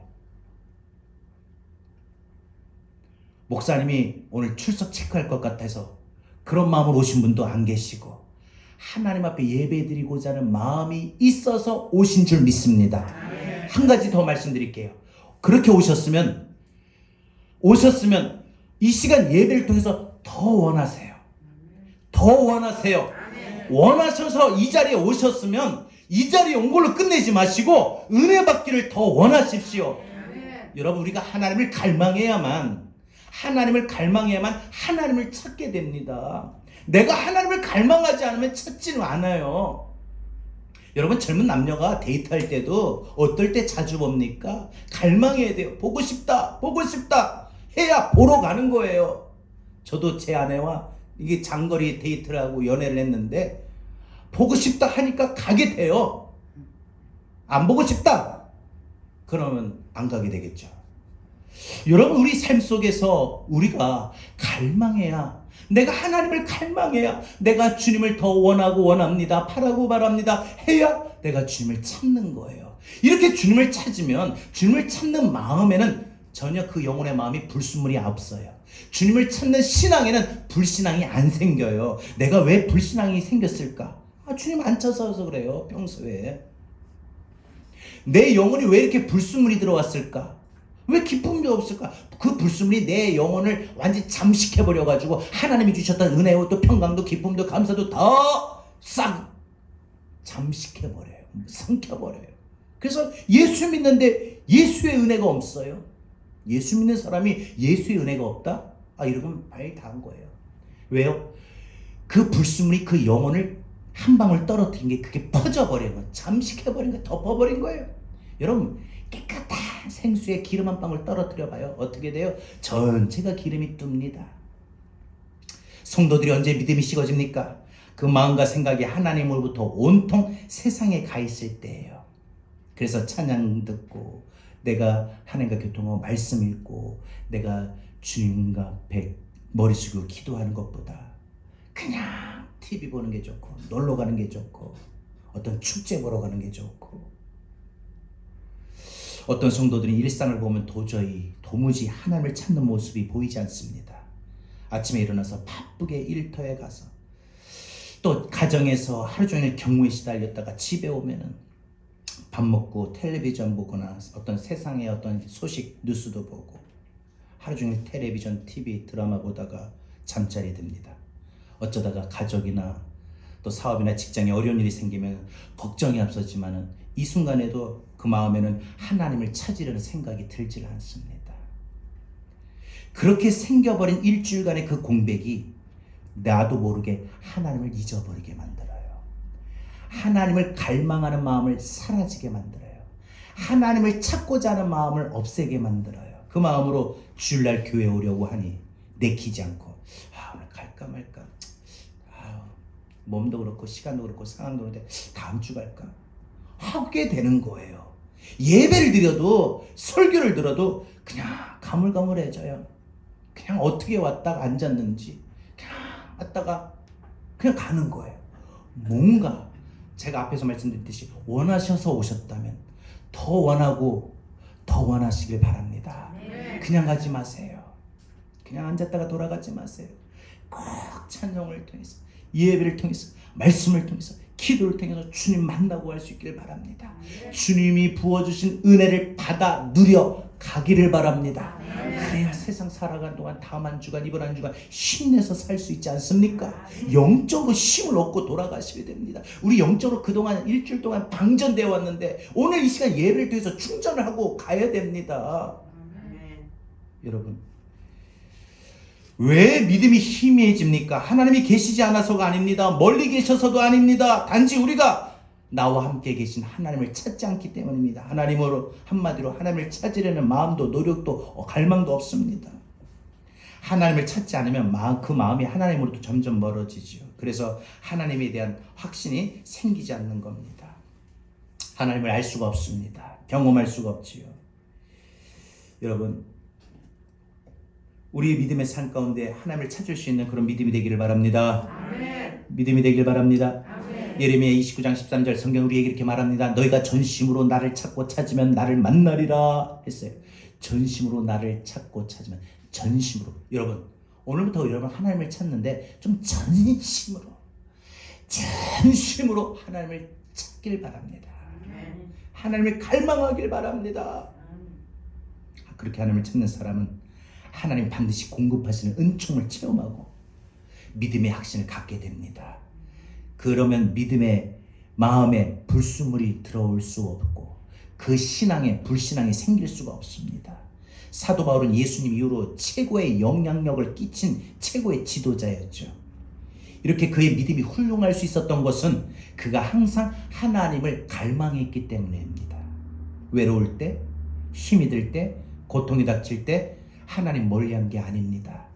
목사님이 오늘 출석 체크할 것 같아서 그런 마음으로 오신 분도 안 계시고, 하나님 앞에 예배드리고자 하는 마음이 있어서 오신 줄 믿습니다. 아멘. 한 가지 더 말씀드릴게요. 그렇게 오셨으면 이 시간 예배를 통해서 더 원하세요. 더 원하세요. 원하셔서 이 자리에 오셨으면 이 자리에 온 걸로 끝내지 마시고 은혜 받기를 더 원하십시오. 여러분, 우리가 하나님을 갈망해야만 하나님을 찾게 됩니다. 내가 하나님을 갈망하지 않으면 찾지는 않아요. 여러분, 젊은 남녀가 데이트할 때도 어떨 때 자주 봅니까? 갈망해야 돼요. 보고 싶다 해야 보러 가는 거예요. 저도 제 아내와 이게 장거리 데이트를 하고 연애를 했는데 보고 싶다 하니까 가게 돼요. 안 보고 싶다 그러면 안 가게 되겠죠. 여러분, 우리 삶 속에서 우리가 갈망해야, 내가 하나님을 갈망해야, 내가 주님을 더 원하고 원합니다, 바라고 바랍니다 해야 내가 주님을 찾는 거예요. 이렇게 주님을 찾으면 주님을 찾는 마음에는 전혀 그 영혼의 마음이 불순물이 없어요. 주님을 찾는 신앙에는 불신앙이 안 생겨요. 내가 왜 불신앙이 생겼을까? 주님 안 찾아서 그래요. 평소에 내 영혼이 왜 이렇게 불순물이 들어왔을까? 왜 기쁨이 없을까? 그 불순물이 내 영혼을 완전히 잠식해버려가지고 하나님이 주셨던 은혜와 또 평강도 기쁨도 감사도 다 싹 잠식해버려요. 삼켜버려요. 그래서 예수 믿는데 예수의 은혜가 없어요. 예수 믿는 사람이 예수의 은혜가 없다? 이러면 말 다 한 거예요. 왜요? 그 불순물이 그 영혼을 한 방울 떨어뜨린 게 그게 퍼져버린 거예요. 잠식해버린 거예요. 덮어버린 거예요. 여러분, 깨끗한 생수에 기름 한 방울 떨어뜨려 봐요. 어떻게 돼요? 전체가 기름이 뜹니다. 성도들이 언제 믿음이 식어집니까? 그 마음과 생각이 하나님으로부터 온통 세상에 가 있을 때예요. 그래서 찬양 듣고 내가 하나님과 교통하고 말씀 읽고 내가 주님과 앞에 머리 숙이고 기도하는 것보다 그냥 TV 보는 게 좋고 놀러 가는 게 좋고 어떤 축제 보러 가는 게 좋고, 어떤 성도들이 일상을 보면 도무지 하나님을 찾는 모습이 보이지 않습니다. 아침에 일어나서 바쁘게 일터에 가서 또 가정에서 하루 종일 경무에 시달렸다가 집에 오면은 밥 먹고 텔레비전 보거나 어떤 세상의 어떤 소식 뉴스도 보고 하루 종일 텔레비전, TV, 드라마 보다가 잠자리 듭니다. 어쩌다가 가족이나 또 사업이나 직장에 어려운 일이 생기면 걱정이 앞서지만은 이 순간에도 그 마음에는 하나님을 찾으려는 생각이 들질 않습니다. 그렇게 생겨버린 일주일간의 그 공백이 나도 모르게 하나님을 잊어버리게 만들어요. 하나님을 갈망하는 마음을 사라지게 만들어요. 하나님을 찾고자 하는 마음을 없애게 만들어요. 그 마음으로 주일날 교회 오려고 하니 내키지 않고 오늘 갈까 말까, 몸도 그렇고 시간도 그렇고 상황도 그런데 다음 주 갈까 하게 되는 거예요. 예배를 드려도 설교를 들어도 그냥 가물가물해져요. 그냥 어떻게 왔다가 앉았는지 그냥 왔다가 그냥 가는 거예요. 뭔가 제가 앞에서 말씀드렸듯이 원하셔서 오셨다면 더 원하고 더 원하시길 바랍니다. 그냥 가지 마세요. 그냥 앉았다가 돌아가지 마세요. 꼭 찬송을 통해서, 예배를 통해서, 말씀을 통해서, 기도를 통해서 주님 만나고 할 수 있기를 바랍니다. 주님이 부어주신 은혜를 받아 누려 가기를 바랍니다. 그래야 세상 살아가는 동안 다음 한 주간, 이번 한 주간 힘내서 살 수 있지 않습니까? 영적으로 힘을 얻고 돌아가셔야 됩니다. 우리 영적으로 그동안 일주일 동안 방전되어 왔는데 오늘 이 시간 예배를 통해서 충전을 하고 가야 됩니다. 여러분, 왜 믿음이 희미해집니까? 하나님이 계시지 않아서가 아닙니다. 멀리 계셔서도 아닙니다. 단지 우리가 나와 함께 계신 하나님을 찾지 않기 때문입니다. 하나님으로, 한마디로 하나님을 찾으려는 마음도 노력도 갈망도 없습니다. 하나님을 찾지 않으면 그 마음이 하나님으로부터 점점 멀어지죠. 그래서 하나님에 대한 확신이 생기지 않는 겁니다. 하나님을 알 수가 없습니다. 경험할 수가 없지요. 여러분, 우리의 믿음의 삶 가운데 하나님을 찾을 수 있는 그런 믿음이 되기를 바랍니다. 아멘. 믿음이 되기를 바랍니다. 아멘. 예레미야 29장 13절 성경 우리에게 이렇게 말합니다. 너희가 전심으로 나를 찾고 찾으면 나를 만나리라 했어요. 전심으로 나를 찾고 찾으면, 전심으로. 여러분, 오늘부터 여러분 하나님을 찾는데 좀 전심으로 하나님을 찾길 바랍니다. 아멘. 하나님을 갈망하길 바랍니다. 그렇게 하나님을 찾는 사람은 하나님 반드시 공급하시는 은총을 체험하고 믿음의 확신을 갖게 됩니다. 그러면 믿음의 마음에 불순물이 들어올 수 없고 그 신앙에 불신앙이 생길 수가 없습니다. 사도 바울은 예수님 이후로 최고의 영향력을 끼친 최고의 지도자였죠. 이렇게 그의 믿음이 훌륭할 수 있었던 것은 그가 항상 하나님을 갈망했기 때문입니다. 외로울 때, 힘이 들 때, 고통이 닥칠 때 하나님 멀리한 게 아닙니다.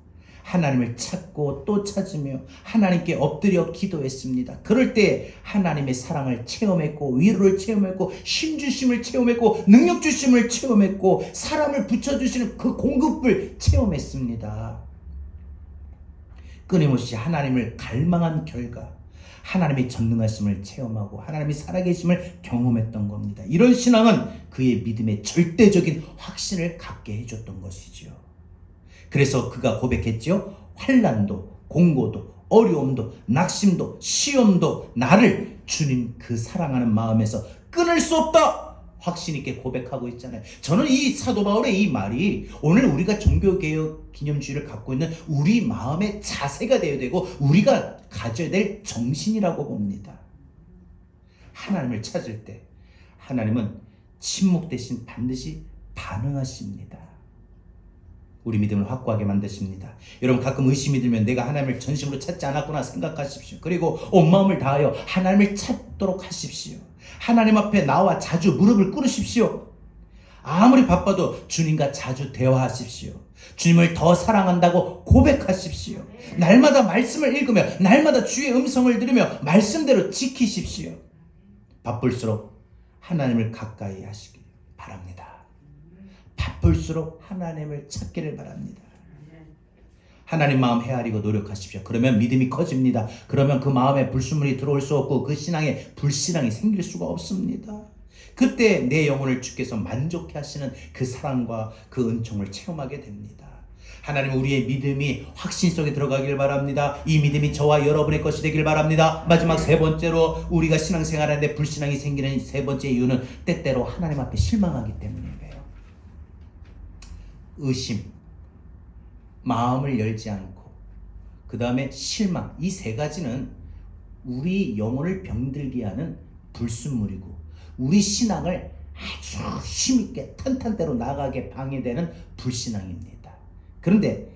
하나님을 찾고 또 찾으며 하나님께 엎드려 기도했습니다. 그럴 때 하나님의 사랑을 체험했고 위로를 체험했고 힘주심을 체험했고 능력주심을 체험했고 사람을 붙여주시는 그 공급을 체험했습니다. 끊임없이 하나님을 갈망한 결과 하나님의 전능하심을 체험하고 하나님이 살아계심을 경험했던 겁니다. 이런 신앙은 그의 믿음의 절대적인 확신을 갖게 해줬던 것이죠. 그래서 그가 고백했죠. 환난도, 공고도, 어려움도, 낙심도, 시험도 나를 주님 그 사랑하는 마음에서 끊을 수 없다 확신 있게 고백하고 있잖아요. 저는 이 사도 바울의 이 말이 오늘 우리가 종교개혁 기념주의를 갖고 있는 우리 마음의 자세가 되어야 되고 우리가 가져야 될 정신이라고 봅니다. 하나님을 찾을 때 하나님은 침묵 대신 반드시 반응하십니다. 우리 믿음을 확고하게 만드십니다. 여러분, 가끔 의심이 들면 내가 하나님을 전심으로 찾지 않았구나 생각하십시오. 그리고 온 마음을 다하여 하나님을 찾도록 하십시오. 하나님 앞에 나와 자주 무릎을 꿇으십시오. 아무리 바빠도 주님과 자주 대화하십시오. 주님을 더 사랑한다고 고백하십시오. 날마다 말씀을 읽으며 날마다 주의 음성을 들으며 말씀대로 지키십시오. 바쁠수록 하나님을 가까이 하시기 바랍니다. 바쁠수록 하나님을 찾기를 바랍니다. 하나님 마음 헤아리고 노력하십시오. 그러면 믿음이 커집니다. 그러면 그 마음에 불순물이 들어올 수 없고 그 신앙에 불신앙이 생길 수가 없습니다. 그때 내 영혼을 주께서 만족해 하시는 그 사랑과 그 은총을 체험하게 됩니다. 하나님, 우리의 믿음이 확신 속에 들어가길 바랍니다. 이 믿음이 저와 여러분의 것이 되길 바랍니다. 마지막 세 번째로, 우리가 신앙생활하는데 불신앙이 생기는 세 번째 이유는 때때로 하나님 앞에 실망하기 때문이에요. 의심, 마음을 열지 않고, 그 다음에 실망, 이 세 가지는 우리 영혼을 병들게 하는 불순물이고 우리 신앙을 아주 힘있게 탄탄대로 나가게 방해되는 불신앙입니다. 그런데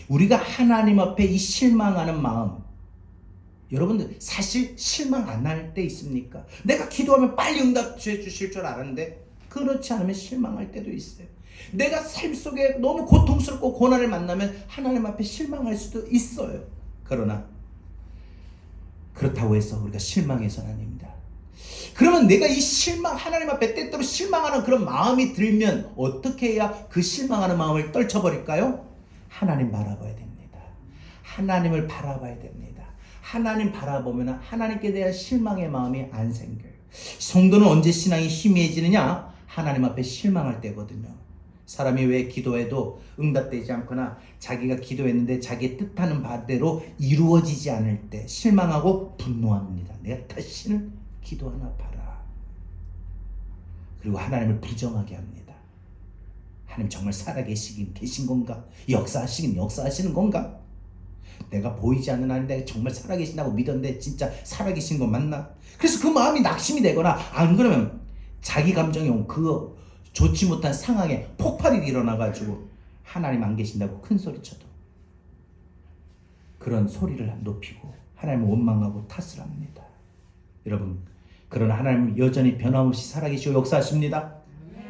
우리가 하나님 앞에 이 실망하는 마음, 여러분들 사실 실망 안 할 때 있습니까? 내가 기도하면 빨리 응답해 주실 줄 알았는데 그렇지 않으면 실망할 때도 있어요. 내가 삶 속에 너무 고통스럽고 고난을 만나면 하나님 앞에 실망할 수도 있어요. 그러나 그렇다고 해서 우리가 실망해서는 아닙니다. 그러면 내가 이 실망, 하나님 앞에 때때로 실망하는 그런 마음이 들면 어떻게 해야 그 실망하는 마음을 떨쳐버릴까요? 하나님 바라봐야 됩니다. 하나님을 바라봐야 됩니다. 하나님 바라보면 하나님께 대한 실망의 마음이 안 생겨요. 성도는 언제 신앙이 희미해지느냐? 하나님 앞에 실망할 때거든요. 사람이 왜 기도해도 응답되지 않거나 자기가 기도했는데 자기의 뜻하는 바대로 이루어지지 않을 때 실망하고 분노합니다. 내가 다시는 기도 하나 봐라. 그리고 하나님을 부정하게 합니다. 하나님 정말 살아계시긴 계신 건가? 역사하시긴 역사하시는 건가? 내가 보이지 않는 하나님 정말 살아계신다고 믿었는데 진짜 살아계신 건 맞나? 그래서 그 마음이 낙심이 되거나 안 그러면 자기 감정이 온 그 좋지 못한 상황에 폭발이 일어나가지고 하나님 안 계신다고 큰 소리 쳐도 그런 소리를 높이고 하나님을 원망하고 탓을 합니다. 여러분, 그러나 하나님은 여전히 변함없이 살아계시고 역사하십니다.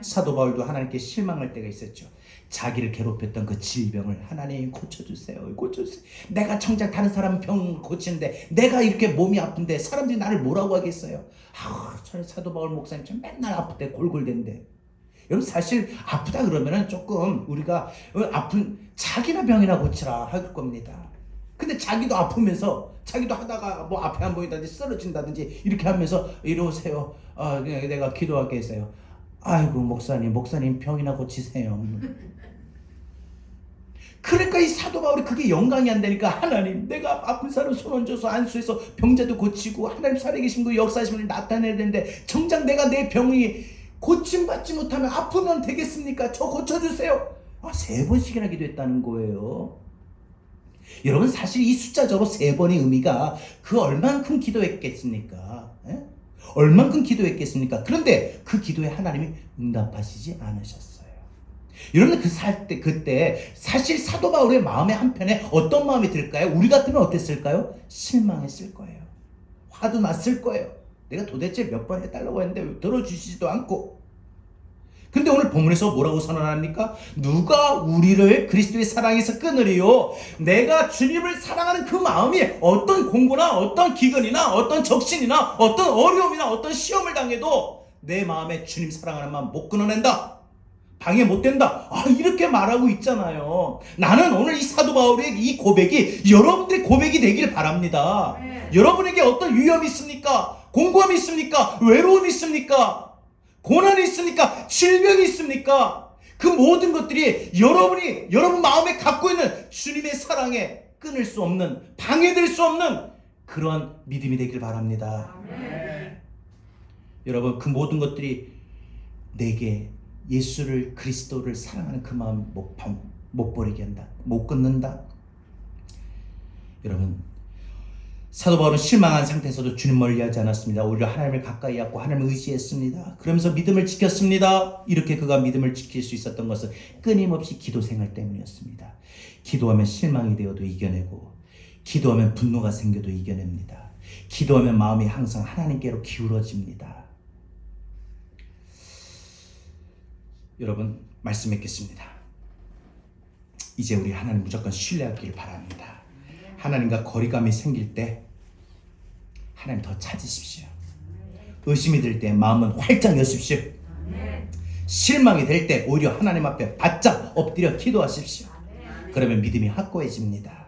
사도 바울도 하나님께 실망할 때가 있었죠. 자기를 괴롭혔던 그 질병을 하나님 고쳐주세요. 고쳐주세요. 내가 정작 다른 사람 병 고치는데 내가 이렇게 몸이 아픈데 사람들이 나를 뭐라고 하겠어요? 저 사도 바울 목사님 참 맨날 아플 때 골골댄데. 여러분, 사실 아프다 그러면은 조금 우리가 아픈 자기나 병이나 고치라 할 겁니다. 근데 자기도 아프면서 자기도 하다가 뭐 앞에 안 보인다든지 쓰러진다든지 이렇게 하면서 이리 오세요. 내가 기도하게 했어요. 아이고 목사님 병이나 고치세요. 그러니까 이 사도 바울이 그게 영광이 안 되니까 하나님, 내가 아픈 사람 손 얹어서 안수해서 병자도 고치고 하나님 살아계신 그 역사하심을 나타내야 되는데 정작 내가 내 병이 고침받지 못하면 아프면 되겠습니까? 저 고쳐주세요. 3번씩이나 기도했다는 거예요. 여러분, 사실 이 숫자적으로 3번의 의미가 그 얼만큼 기도했겠습니까? 에? 얼만큼 기도했겠습니까? 그런데 그 기도에 하나님이 응답하시지 않으셨어요. 여러분, 그때 사실 사도 바울의 마음의 한편에 어떤 마음이 들까요? 우리 같으면 어땠을까요? 실망했을 거예요. 화도 났을 거예요. 내가 도대체 몇 번 해달라고 했는데 왜 들어주시지도 않고. 근데 오늘 본문에서 뭐라고 선언합니까? 누가 우리를 그리스도의 사랑에서 끊으리요? 내가 주님을 사랑하는 그 마음이 어떤 공고나 어떤 기근이나 어떤 적신이나 어떤 어려움이나 어떤 시험을 당해도 내 마음에 주님 사랑하는 마음 못 끊어낸다. 방해 못 된다. 이렇게 말하고 있잖아요. 나는 오늘 이 사도 바울의 이 고백이 여러분들의 고백이 되길 바랍니다. 여러분에게 어떤 위험이 있습니까? 공고함이 있습니까? 외로움이 있습니까? 고난이 있습니까? 질병이 있습니까? 그 모든 것들이 여러분 마음에 갖고 있는 주님의 사랑에 끊을 수 없는, 방해될 수 없는 그런 믿음이 되길 바랍니다. 여러분, 그 모든 것들이 내게 예수를, 그리스도를 사랑하는 그 마음 못 버리게 한다. 못 끊는다. 여러분, 사도 바울은 실망한 상태에서도 주님 멀리하지 않았습니다. 오히려 하나님을 가까이 하고 하나님을 의지했습니다. 그러면서 믿음을 지켰습니다. 이렇게 그가 믿음을 지킬 수 있었던 것은 끊임없이 기도 생활 때문이었습니다. 기도하면 실망이 되어도 이겨내고, 기도하면 분노가 생겨도 이겨냅니다. 기도하면 마음이 항상 하나님께로 기울어집니다. 여러분, 말씀 맺겠습니다. 이제 우리 하나님 무조건 신뢰하길 바랍니다. 하나님과 거리감이 생길 때 하나님 더 찾으십시오. 의심이 들 때 마음은 활짝 여십시오. 실망이 될 때 오히려 하나님 앞에 바짝 엎드려 기도하십시오. 그러면 믿음이 확고해집니다.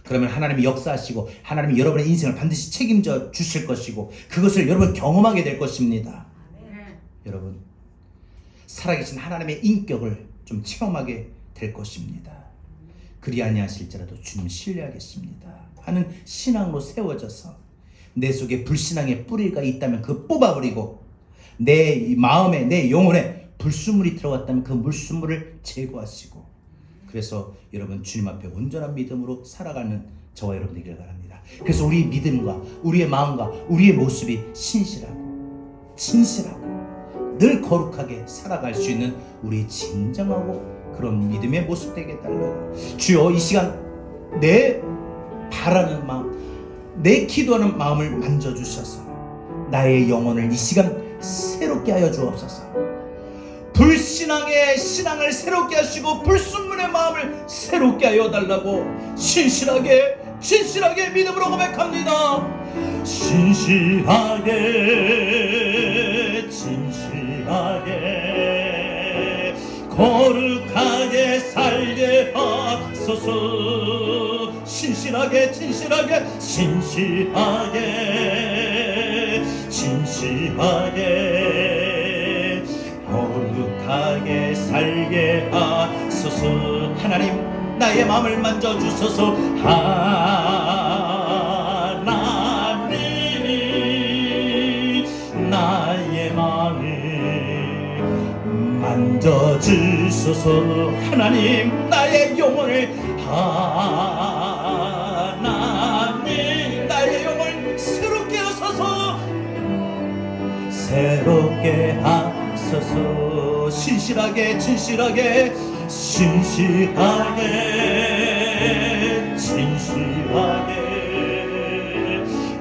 그러면 하나님이 역사하시고 하나님이 여러분의 인생을 반드시 책임져 주실 것이고 그것을 여러분 경험하게 될 것입니다. 여러분 살아계신 하나님의 인격을 좀 체험하게 될 것입니다. 그리 아니하실지라도 주님 신뢰하겠습니다 하는 신앙으로 세워져서 내 속에 불신앙의 뿌리가 있다면 그 뽑아버리고 내 마음에 내 영혼에 불순물이 들어갔다면 그 물순물을 제거하시고 그래서 여러분 주님 앞에 온전한 믿음으로 살아가는 저와 여러분 되기를 바랍니다. 그래서 우리 믿음과 우리의 마음과 우리의 모습이 신실하고 진실하고 늘 거룩하게 살아갈 수 있는 우리 진정하고 그런 믿음의 모습 되게 달라고 주여 이 시간 내 바라는 마음 내 기도하는 마음을 만져주셔서 나의 영혼을 이 시간 새롭게 하여 주옵소서. 불신앙의 신앙을 새롭게 하시고 불순물의 마음을 새롭게 하여 달라고 진실하게 믿음으로 고백합니다. 진실하게 거룩하게 살게 하소서. 진실하게 거룩하게 살게 하소서. 하나님 나의 마음을 만져주소서. 하나님 나의 마음을 만져주소서. 하나님 나의 영혼을 하나님 나의 영혼을 새롭게 하소서. 새롭게 하소서. 진실하게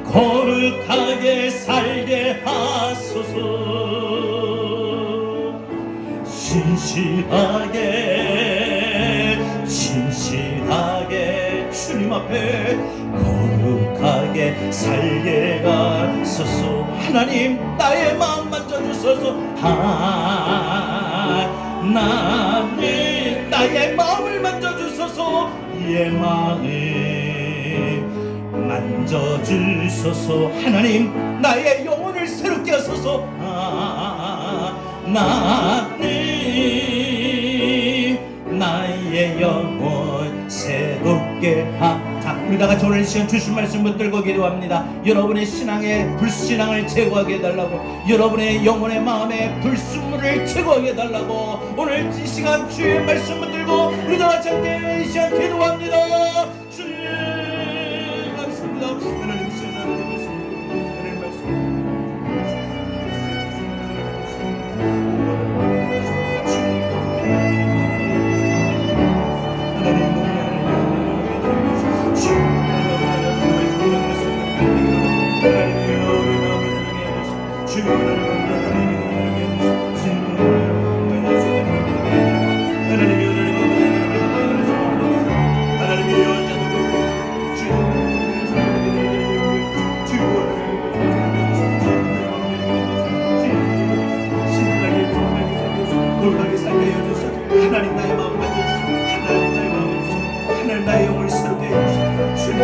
거룩하게 살게 하소서. 진실하게 주님 앞에 거룩하게 살게 하소서. 하나님 나의 마음 만져주소서. 하나님 나의 마음을 만져주소서. 이 마음 만져주소서. 하나님 나의 영혼을 새롭게 하소서. 하나님 나의 영혼 새롭게 자, 우리 다같이 오늘 시간 주신 말씀 붙들고 기도합니다. 여러분의 신앙의 불신앙을 제거하게 해달라고, 여러분의 영혼의 마음의 불순물을 제거하게 해달라고 오늘 이 시간 주의 말씀 붙들고 우리 다같이 함께 이 시간 기도합니다. 주님 감사합니다. 하나님 시간 하나님 말씀 거룩하게 살게 해주소서. 하나님 나의 마음을 만져주소서. 하나님 나의 마음을 주소서. 하나님 나의 영혼을 새롭게 해주소서. 주님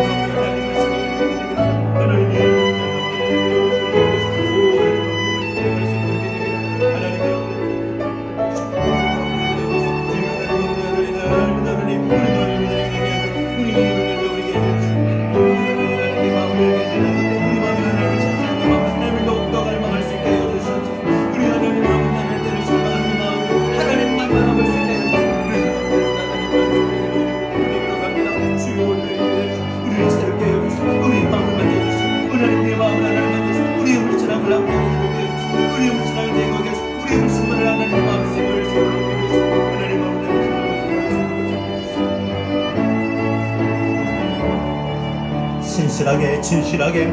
진실하게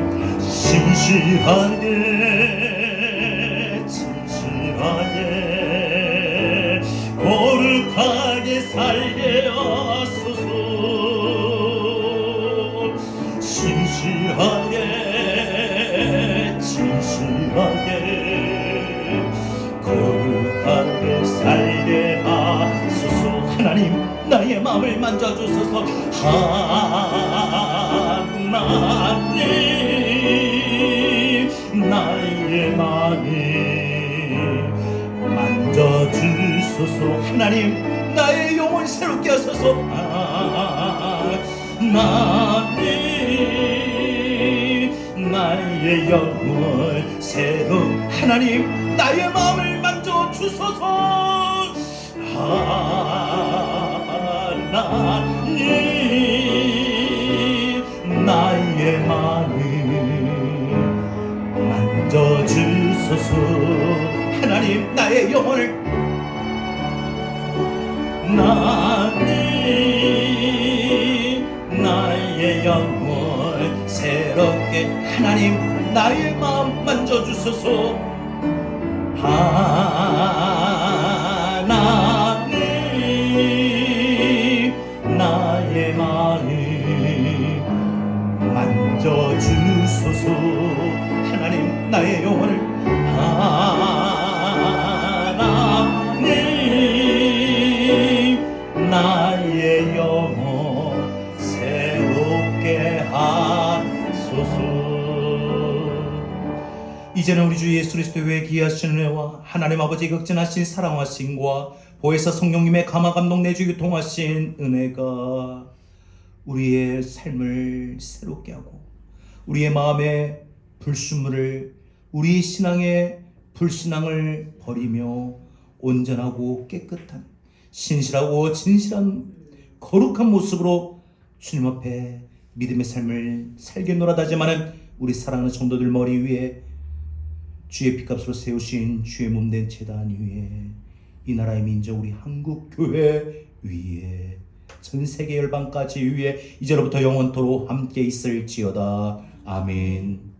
거룩하게 살게 하소서. 진실하게 거룩하게 마음을 만져주소서. 하나님 나의 마음 만져주소서. 하나님 나의 영혼 새롭게 하소서. 하나님 나의 영혼 새로. 하나님 나의 마음을 만져주소서. 하나님 나의 마음 만져주소서. 하나님 나의 영혼을. 하나님 나의 영혼 새롭게. 하나님 나의 마음 만져주소서. 하나님 나의 마음 만져주소서. 하나님 나의 영혼을. 하나님 나의 영혼 새롭게 하소서. 이제는 우리 주 예수 그리스도의 귀하신 은혜와 하나님 아버지의 극진하신 사랑하심과 보혜사 성령님의 감화 감동 내주 유통하신 은혜가 우리의 삶을 새롭게 하고 우리의 마음의 불순물을, 우리 신앙의 불신앙을 버리며 온전하고 깨끗한 신실하고 진실한 거룩한 모습으로 주님 앞에 믿음의 삶을 살겠노라. 다짐하는 우리 사랑하는 성도들 머리 위에 주의 피값으로 세우신 주의 몸된 제단 위에 이 나라의 민족 우리 한국 교회 위에 전 세계 열방까지 위에 이제로부터 영원토록 함께 있을지어다. 아멘.